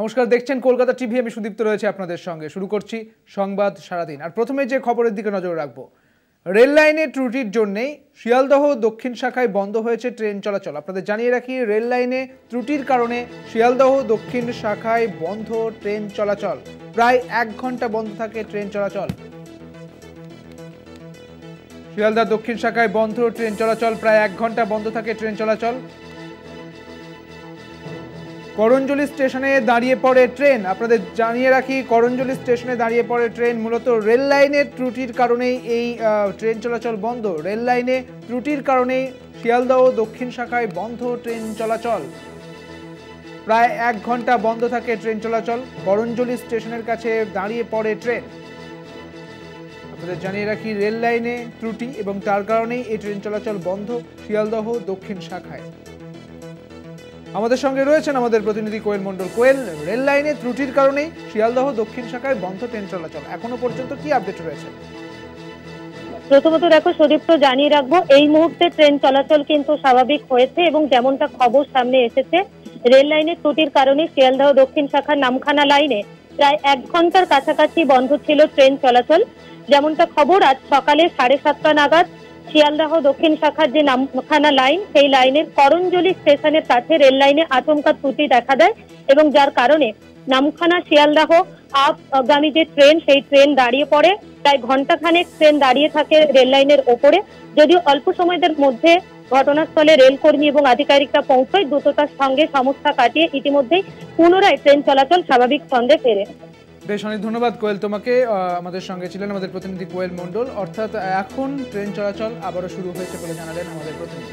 নমস্কার, দেখছেন কলকাতা টিভি। আমি সুদীপ্ত রয়েছে আপনাদের সঙ্গে। শুরু করছি সংবাদ সারাদিন। আর প্রথমে যে খবরের দিকে নজর রাখবো, রেল লাইনে ত্রুটির জন্যেই শিয়ালদহ দক্ষিণ শাখায় বন্ধ হয়েছে ট্রেন চলাচল। আপনাদের জানিয়ে রাখি, রেল লাইনে ত্রুটির কারণে শিয়ালদহ দক্ষিণ শাখায় বন্ধ ট্রেন চলাচল। প্রায় 1 ঘন্টা বন্ধ থাকে ট্রেন চলাচল। শিয়ালদহ দক্ষিণ শাখায় বন্ধ ট্রেন চলাচল, প্রায় 1 ঘন্টা বন্ধ থাকে ট্রেন চলাচল। করঞ্জলি স্টেশনে দাঁড়িয়ে পড়ে ট্রেন। আপনাদের জানিয়ে রাখি, করঞ্জলি স্টেশনে দাঁড়িয়ে পড়ে ট্রেন। মূলত রেল লাইনের ত্রুটির কারণেই এই ট্রেন চলাচল বন্ধ। রেল লাইনে ত্রুটির কারণেই শিয়ালদহ দক্ষিণ শাখায় বন্ধ ট্রেন চলাচল। প্রায় 1 ঘন্টা বন্ধ থাকে ট্রেন চলাচল। করঞ্জলি স্টেশনের কাছে দাঁড়িয়ে পড়ে ট্রেন। আপনাদের জানিয়ে রাখি, রেল লাইনে ত্রুটি এবং তার কারণেই এই ট্রেন চলাচল বন্ধ শিয়ালদহ দক্ষিণ শাখায়। আমাদের সঙ্গে রয়েছেন আমাদের প্রতিনিধি কোয়েল মণ্ডল। কোয়েল, রেল লাইনে ত্রুটির কারণেই শিয়ালদহ দক্ষিণ শাখায় বন্ধ ট্রেন চলাচল, এখনো পর্যন্ত কি আপডেট রয়েছে? প্রথমত দেখো সুদীপ্ত, জানিয়ে রাখবো এই মুহূর্তে ট্রেন চলাচল কিন্তু স্বাভাবিক হয়েছে এবং যেমনটা খবর সামনে এসেছে, রেল লাইনের ত্রুটির কারণে শিয়ালদহ দক্ষিণ শাখার নামখানা লাইনে প্রায় 1 ঘন্টার কাছাকাছি বন্ধ ছিল ট্রেন চলাচল। যেমনটা খবর, আজ সকালে 7:30 নাগাদ শিয়ালদহ দক্ষিণ শাখার যে নামখানা লাইন, সেই লাইনের করঞ্জলি স্টেশনের কাছে রেল লাইনে আচমকা ত্রুটি দেখা দেয় এবং যার কারণে নামখানা শিয়ালদহ আপগামী যে ট্রেন, সেই ট্রেন দাঁড়িয়ে পড়ে। প্রায় ঘন্টাখানেক ট্রেন দাঁড়িয়ে থাকে রেল লাইনের ওপরে। যদিও অল্প সময়ের মধ্যে ঘটনাস্থলে রেলকর্মী এবং আধিকারিকরা পৌঁছয়, দ্রুততার সঙ্গে সমস্যা কাটিয়ে ইতিমধ্যেই পুনরায় ট্রেন চলাচল স্বাভাবিক ছন্দে ফেরে। বেশ, অনেক ধন্যবাদ কোয়েল তোমাকে। আমাদের সঙ্গে ছিলেন আমাদের প্রতিনিধি কোয়েল মণ্ডল। অর্থাৎ এখন ট্রেন চলাচল আবারও শুরু হয়েছে বলে জানালেন আমাদের প্রতিনিধি।